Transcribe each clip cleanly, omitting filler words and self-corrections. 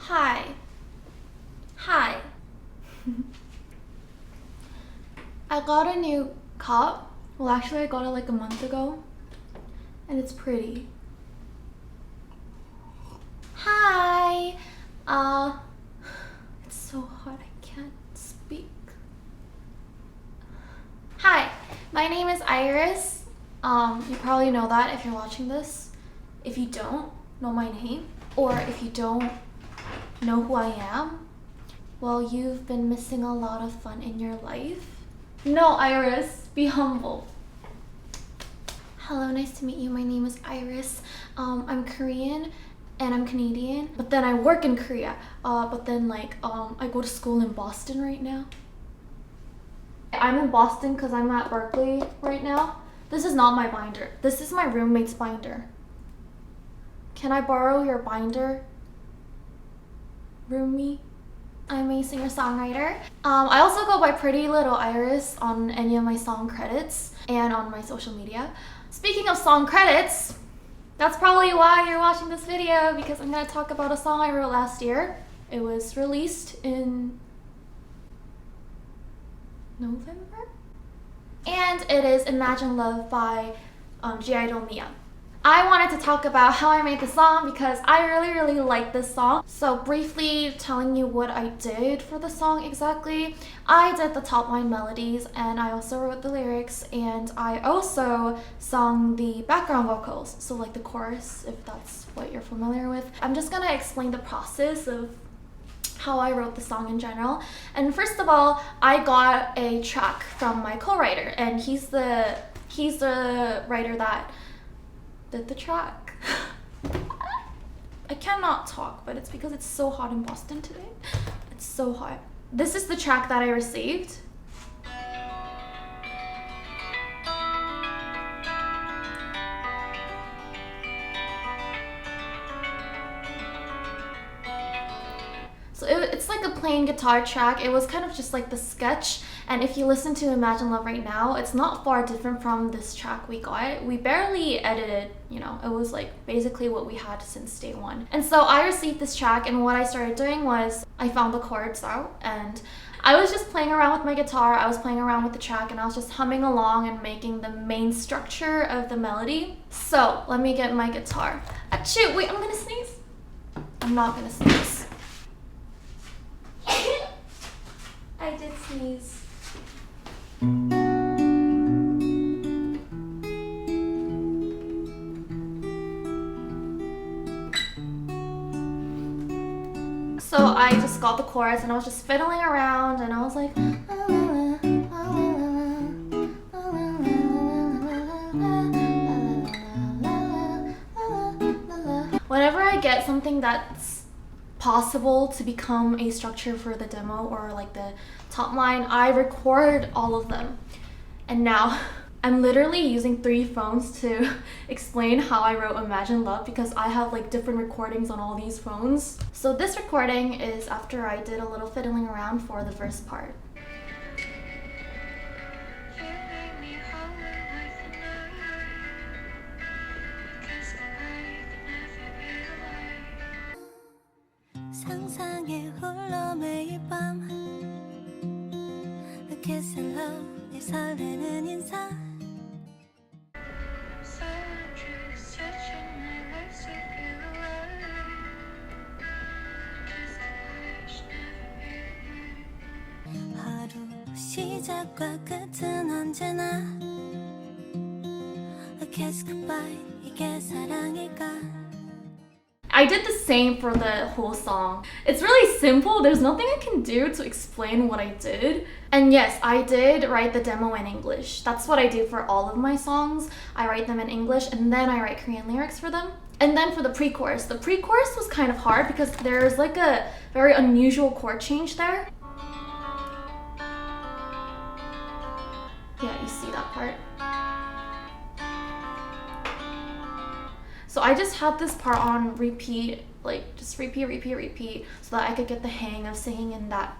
Hi. Hi. I got a new cup. Well, actually, I got it like a month ago. And it's pretty. Hi. It's so hot I can't speak. Hi, my name is Iris. You probably know that if you're watching this. If you don't know my name, or if you don't know who I am, well, you've been missing a lot of fun in your life. No, Iris, be humble. Hello, nice to meet you. My name is Iris. I'm Korean and I'm Canadian, but then I work in Korea. But then I go to school in Boston right now. I'm in Boston because I'm at Berkeley right now. This is not my binder. This is my roommate's binder. Can I borrow your binder, roomie? I'm a singer-songwriter. I also go by prettylittleiris on any of my song credits and on my social media. Speaking of song credits, that's probably why you're watching this video, because I'm gonna talk about a song I wrote last year. It was released in November? And it is Imagine Love by G-idol miyeon. I wanted to talk about how I made the song because I really like this song. So briefly telling you what I did for the song exactly. I did the top line melodies and I also wrote the lyrics, and I also sung the background vocals. So like the chorus, if that's what you're familiar with. I'm just gonna explain the process of how I wrote the song in general. And first of all, I got a track from my co-writer, and he's the writer that did the track. I cannot talk, but it's because it's so hot in Boston today. It's so hot. This is the track that I received. So it's like a plain guitar track. It was kind of just like the sketch. And if you listen to Imagine Love right now, it's not far different from this track we got. We barely edited, you know, it was like basically what we had since day one. And so I received this track, and what I started doing was I found the chords out and I was just playing around with my guitar. I was playing around with the track and I was just humming along and making the main structure of the melody. So let me get my guitar. Achoo, wait, I'm gonna sneeze. I'm not gonna sneeze. I did sneeze. So I just got the chorus and I was just fiddling around and I was like, whenever I get something that's possible to become a structure for the demo or like the top line, I record all of them. And now I'm literally using 3 phones to explain how I wrote Imagine Love, because I have like different recordings on all these phones. So this recording is after I did a little fiddling around for the verse part. 상상에 홀로 매일 밤 A kiss and love 내 설레는 인사 하루 시작과 끝은 언제나 A kiss goodbye 이게 사랑일까 I did the same for the whole song. It's really simple. There's nothing I can do to explain what I did. And yes, I did write the demo in English. That's what I do for all of my songs. I write them in English and then I write Korean lyrics for them. And then for the pre-chorus. The pre-chorus was kind of hard because there's like a very unusual chord change there. Yeah, you see that part? So I just had this part on repeat, like just repeat, so that I could get the hang of singing in that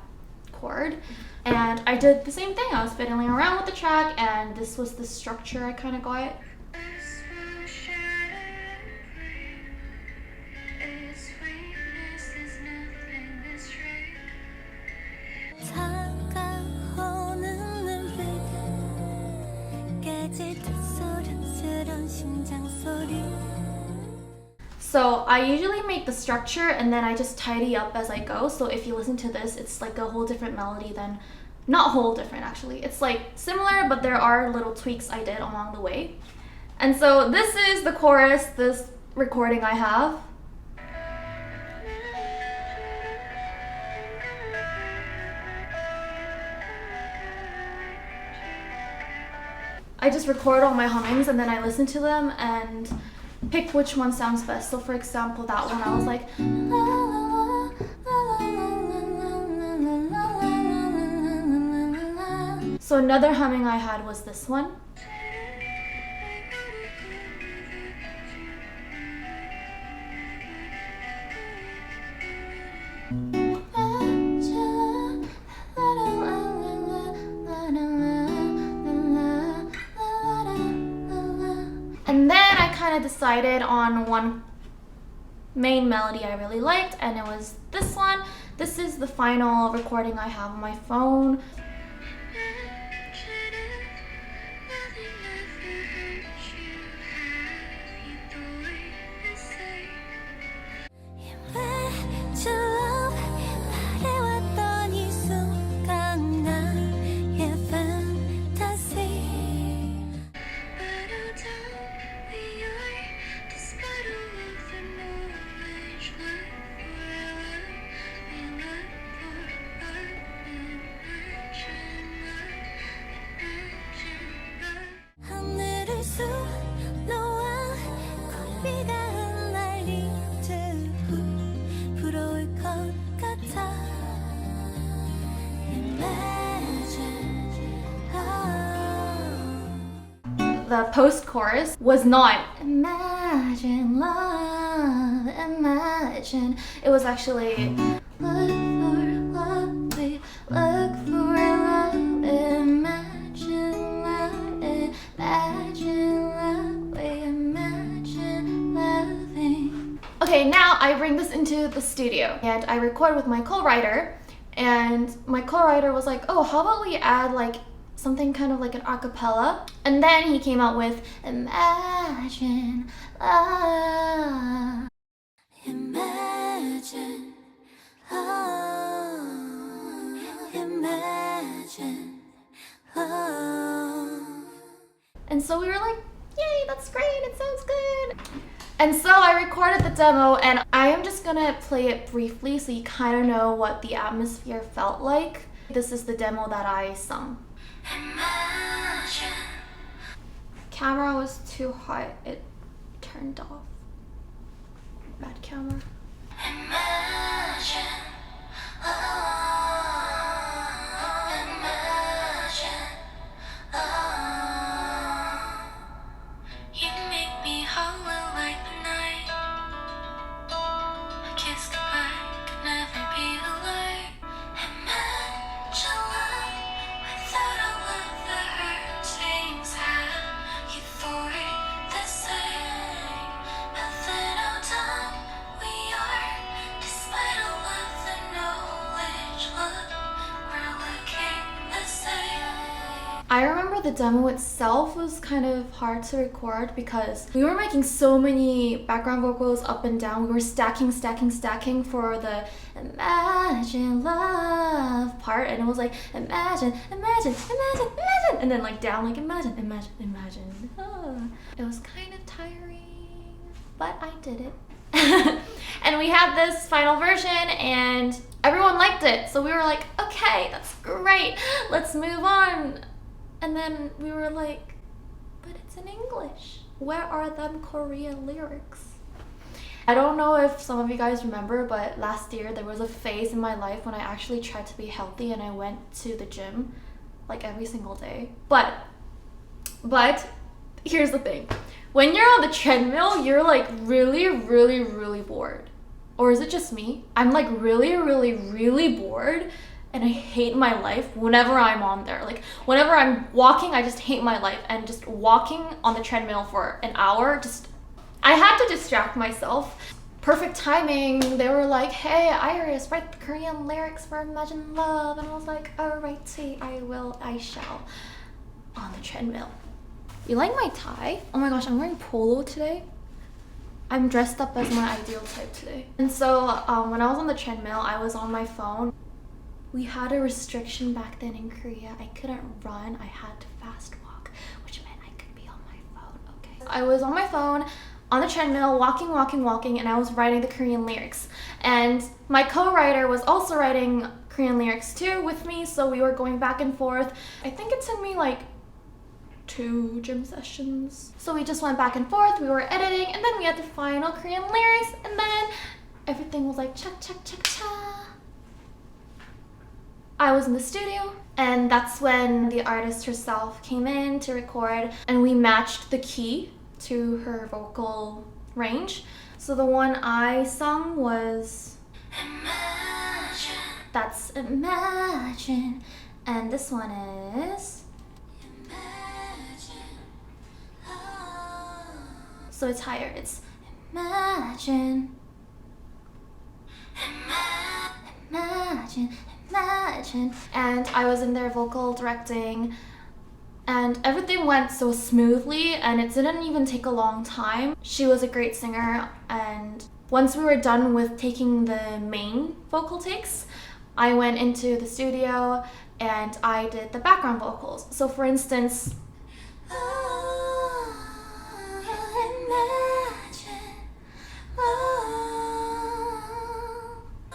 chord. And I did the same thing. I was fiddling around with the track, and this was the structure I kind of got. 소리 So I usually make the structure and then I just tidy up as I go. So if you listen to this, it's like a whole different melody than, not whole different actually. It's like similar, but there are little tweaks I did along the way. And so this is the chorus, this recording I have. I just record all my hummings and then I listen to them and pick which one sounds best. So for example, that one I was like, so another humming I had was this one. And then I kind of decided on one main melody I really liked, and it was this one. This is the final recording I have on my phone. The post-chorus was not imagine love, imagine. It was actually look for love, we look for love, imagine love, imagine love, we imagine loving. Okay, now I bring this into the studio and I record with my co-writer, and my co-writer was like, oh, how about we add like something kind of like an a cappella, and then he came out with Imagine Love. Imagine love, imagine love. And so we were like, yay, that's great, it sounds good. And so I recorded the demo, and I am just gonna play it briefly so you kind of know what the atmosphere felt like. This is the demo that I sung. Imagine. Camera was too hot, it turned off. Bad camera. Imagine. Imagine. You make me hollow like the night. A kiss goodbye could never be alike. Imagine love without all of the hurtings. Have you thought the same? Nothing out time we are, despite all of the knowledge. Look, we're looking the same. I remember the demo itself was kind of hard to record because we were making so many background vocals up and down. We were stacking for the imagine love part, and it was like imagine, imagine, imagine, imagine, and then like down like imagine, imagine, imagine. It was kind of tiring, but I did it. And we had this final version and everyone liked it, so we were like, okay, that's great, let's move on. And then we were like, but it's in English. Where are them Korean lyrics? I don't know if some of you guys remember, but last year there was a phase in my life when I actually tried to be healthy and I went to the gym like every single day. But here's the thing. When you're on the treadmill, you're like really bored. Or is it just me? I'm like really bored. And I hate my life whenever I'm on there. Like, whenever I'm walking, I just hate my life. And just walking on the treadmill for an hour, I had to distract myself. Perfect timing. They were like, hey, Iris, write the Korean lyrics for Imagine Love. And I was like, alrighty, I shall. On the treadmill. You like my tie? Oh my gosh, I'm wearing polo today. I'm dressed up as my ideal type today. And so when I was on the treadmill, I was on my phone. We had a restriction back then in Korea. I couldn't run, I had to fast walk, which meant I could be on my phone, okay? I was on my phone, on the treadmill, walking, and I was writing the Korean lyrics. And my co-writer was also writing Korean lyrics too with me, so we were going back and forth. I think it took me like 2 gym sessions. So we just went back and forth, we were editing, and then we had the final Korean lyrics, and then everything was like cha cha cha cha. I was in the studio, and that's when the artist herself came in to record, and we matched the key to her vocal range. So the one I sung was Imagine. That's Imagine, and this one is Imagine. Oh. So it's higher. It's Imagine. Imagine. Imagine. And I was in there vocal directing, and everything went so smoothly, and it didn't even take a long time. She was a great singer, and once we were done with taking the main vocal takes, I went into the studio and I did the background vocals. So for instance,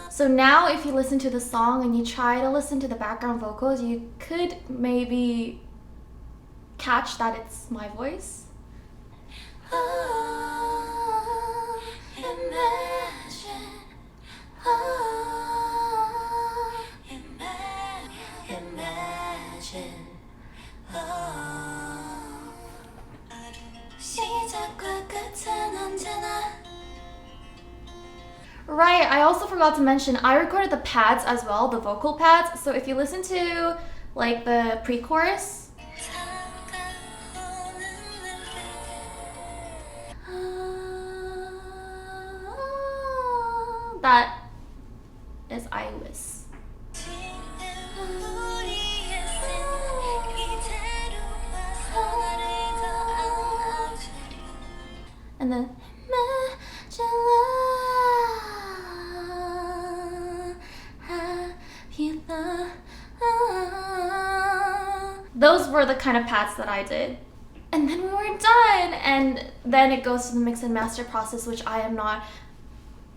so now if you listen to the song and you try to listen to the background vocals, you could maybe catch that it's my voice. Right, I also forgot to mention, I recorded the pads as well, the vocal pads. So if you listen to like the pre-chorus, that is Iris. And then those were the kind of pads that I did. And then we were done, and then it goes to the mix and master process, which I am not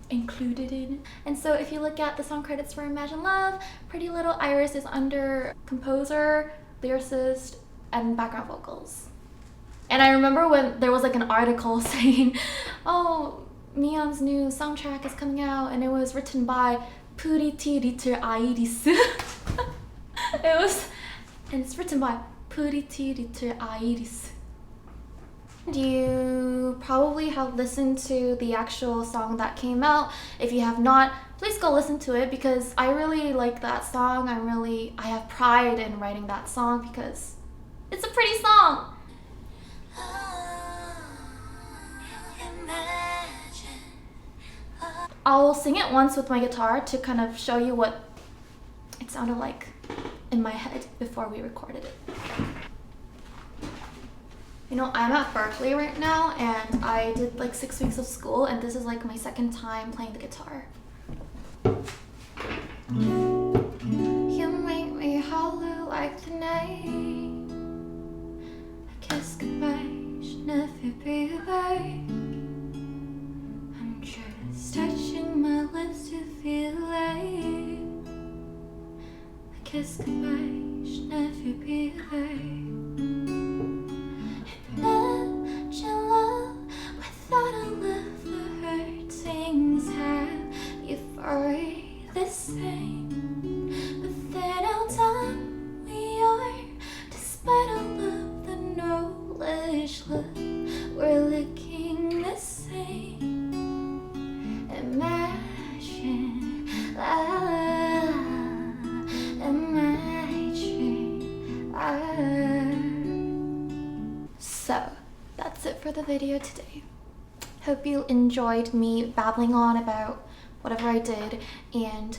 included in. And so if you look at the song credits for Imagine Love, prettylittleiris is under composer, lyricist, and background vocals. And I remember when there was like an article saying, oh, miyeon's new soundtrack is coming out, and it was written by prettylittleiris. And it's written by prettylittleiris. You probably have listened to the actual song that came out. If you have not, please go listen to it, because I really like that song. I have pride in writing that song because it's a pretty song. I'll sing it once with my guitar to kind of show you what it sounded like in my head before we recorded it. You know, I'm at Berkeley right now, and I did like 6 weeks of school, and this is like my second time playing the guitar. You make me hollow like the night. I kiss goodbye, should never be away. I'm just touching my lips to feel alive. I kiss goodbye, should never be away. Imagine love without a love, the hurtings have euphoria the same. But then how done we are, despite all of the knowledge love, we're looking the same. Imagine love, imagine love. So, that's it for the video today. Hope you enjoyed me babbling on about whatever I did, and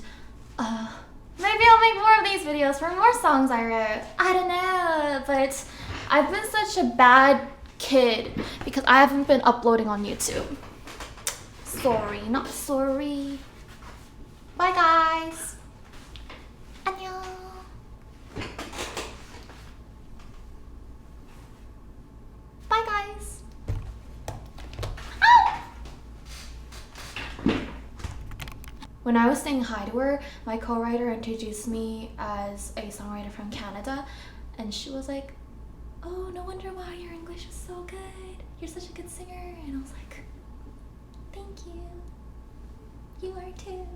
maybe I'll make more of these videos for more songs I wrote. I don't know, but I've been such a bad kid because I haven't been uploading on YouTube. Sorry, not sorry. Bye guys. 안녕. Bye guys. Ow! When I was saying hi to her, my co-writer introduced me as a songwriter from Canada, and she was like, "Oh, no wonder why your English is so good. You're such a good singer." And I was like, "Thank you. You are too."